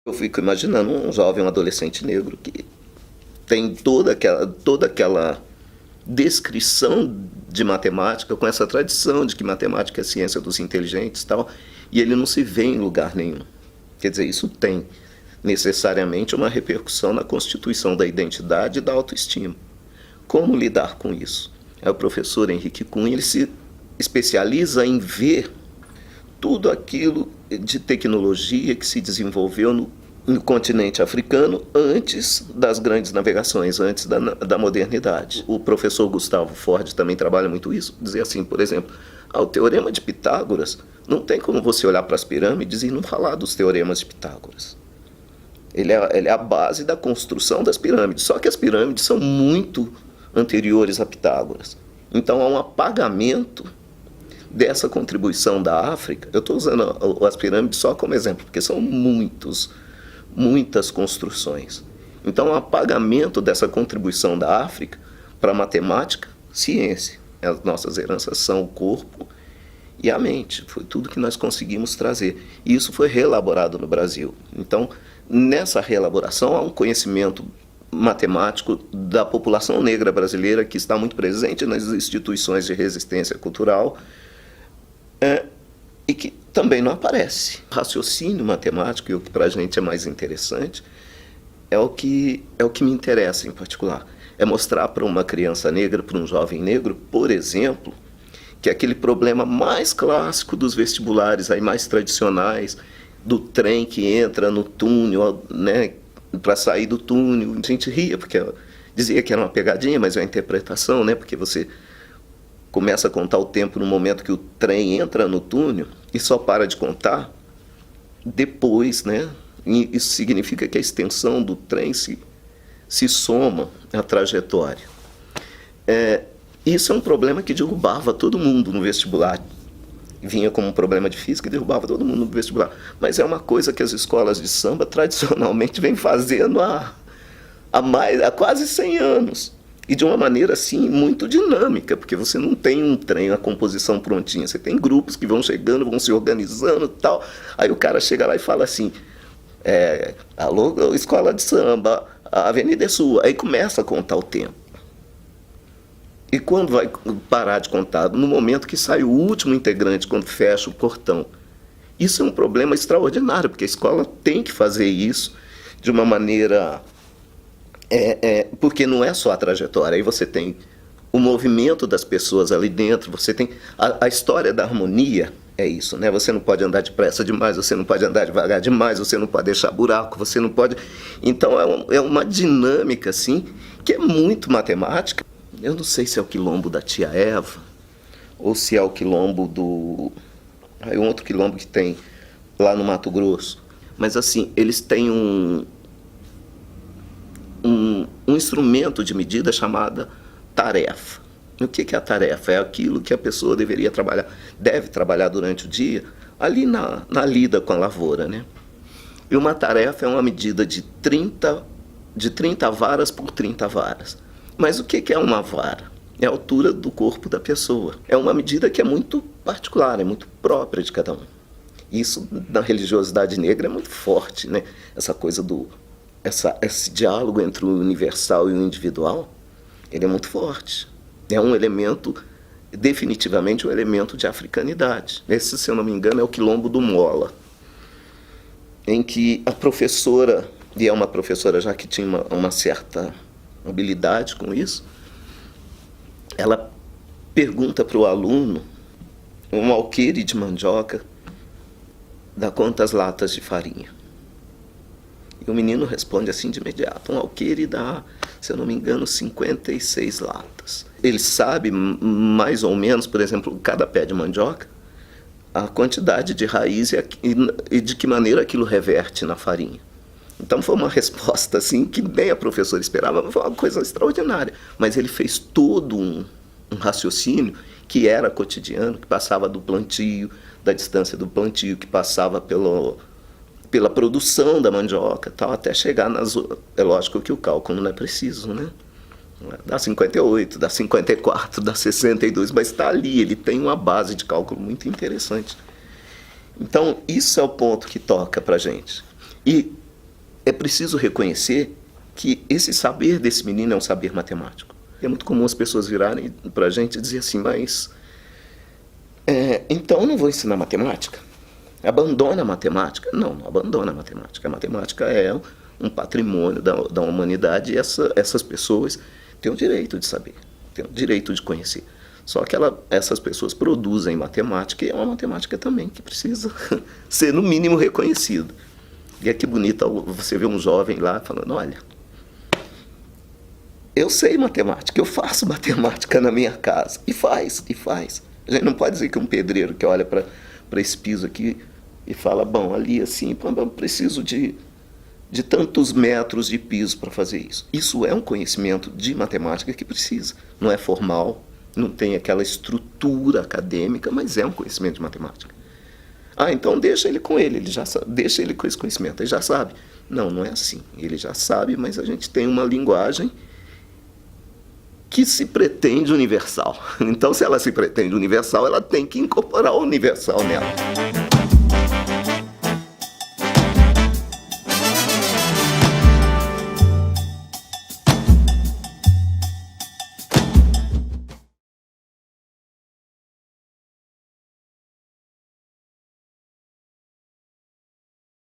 Eu fico imaginando um jovem, um adolescente negro que tem toda aquela descrição de matemática, com essa tradição de que matemática é a ciência dos inteligentes e tal, e ele não se vê em lugar nenhum. Quer dizer, isso tem necessariamente uma repercussão na constituição da identidade e da autoestima. Como lidar com isso? O professor Henrique Cunha, ele se especializa em ver tudo aquilo de tecnologia que se desenvolveu no continente africano antes das grandes navegações, antes da modernidade. O professor Gustavo Ford também trabalha muito isso, dizer assim, por exemplo, o teorema de Pitágoras, não tem como você olhar para as pirâmides e não falar dos teoremas de Pitágoras. Ele é a base da construção das pirâmides, só que as pirâmides são muito anteriores a Pitágoras. Então há um apagamento dessa contribuição da África. Eu estou usando as pirâmides só como exemplo, porque são muitas construções. Então, o apagamento dessa contribuição da África para a matemática, ciência. As nossas heranças são o corpo e a mente. Foi tudo que nós conseguimos trazer. E isso foi reelaborado no Brasil. Então, nessa reelaboração, há um conhecimento matemático da população negra brasileira que está muito presente nas instituições de resistência cultural, e que também não aparece. O raciocínio matemático, e o que para a gente é mais interessante, é o que me interessa em particular. É mostrar para uma criança negra, para um jovem negro, por exemplo, que aquele problema mais clássico dos vestibulares, aí mais tradicionais, do trem que entra no túnel, né, para sair do túnel, a gente ria, porque dizia que era uma pegadinha, mas é uma interpretação, né, porque você começa a contar o tempo no momento que o trem entra no túnel e só para de contar depois, né? E isso significa que a extensão do trem se soma à trajetória. Isso é um problema que derrubava todo mundo no vestibular. Vinha como um problema de física e derrubava todo mundo no vestibular. Mas é uma coisa que as escolas de samba tradicionalmente vêm fazendo há quase 100 anos. E de uma maneira, assim, muito dinâmica, porque você não tem um trem, uma composição prontinha. Você tem grupos que vão chegando, vão se organizando e tal. Aí o cara chega lá e fala assim, alô, escola de samba, a avenida é sua. Aí começa a contar o tempo. E quando vai parar de contar? No momento que sai o último integrante, quando fecha o portão. Isso é um problema extraordinário, porque a escola tem que fazer isso de uma maneira... porque não é só a trajetória, aí você tem o movimento das pessoas ali dentro, você tem a história da harmonia, é isso, né? Você não pode andar depressa demais, você não pode andar devagar demais, você não pode deixar buraco, você não pode... Então é uma dinâmica, assim, que é muito matemática. Eu não sei se é o quilombo da tia Eva, ou se é o quilombo do... Aí um outro quilombo que tem lá no Mato Grosso. Mas, assim, eles têm um instrumento de medida chamada tarefa. O que é a tarefa? É aquilo que a pessoa deve trabalhar durante o dia, ali na lida com a lavoura, né? E uma tarefa é uma medida de 30 varas por 30 varas. Mas o que é uma vara? É a altura do corpo da pessoa. É uma medida que é muito particular, é muito própria de cada um. Isso, na religiosidade negra, é muito forte, né? Essa coisa esse diálogo entre o universal e o individual, ele é muito forte. É um elemento, definitivamente um elemento de africanidade. Esse, se eu não me engano, é o quilombo do Mola, em que a professora, e é uma professora já que tinha uma certa habilidade com isso, ela pergunta para o aluno, um alqueire de mandioca dá quantas latas de farinha? E o menino responde assim de imediato, um alqueire dá, se eu não me engano, 56 latas. Ele sabe mais ou menos, por exemplo, cada pé de mandioca, a quantidade de raiz e de que maneira aquilo reverte na farinha. Então foi uma resposta assim que nem a professora esperava, mas foi uma coisa extraordinária. Mas ele fez todo um raciocínio que era cotidiano, que passava do plantio, da distância do plantio, que passava pela produção da mandioca, tal, até chegar nas... É lógico que o cálculo não é preciso, né? Dá 58, dá 54, dá 62, mas está ali, ele tem uma base de cálculo muito interessante. Então, isso é o ponto que toca para a gente. E é preciso reconhecer que esse saber desse menino é um saber matemático. É muito comum as pessoas virarem para a gente e dizer assim, mas então eu não vou ensinar matemática? Abandona a matemática? Não, não abandona a matemática. A matemática é um patrimônio da humanidade e essas pessoas têm o direito de saber, têm o direito de conhecer. Só que essas pessoas produzem matemática e é uma matemática também que precisa ser no mínimo reconhecida. E é que bonito você ver um jovem lá falando, olha, eu sei matemática, eu faço matemática na minha casa. E faz. A gente não pode dizer que um pedreiro que olha para esse piso aqui e fala, bom, ali assim, eu preciso de tantos metros de piso para fazer isso. Isso é um conhecimento de matemática que precisa. Não é formal, não tem aquela estrutura acadêmica, mas é um conhecimento de matemática. Então deixa ele com ele já sabe, deixa ele com esse conhecimento, ele já sabe. Não, não é assim. Ele já sabe, mas a gente tem uma linguagem que se pretende universal. Então, se ela se pretende universal, ela tem que incorporar o universal nela.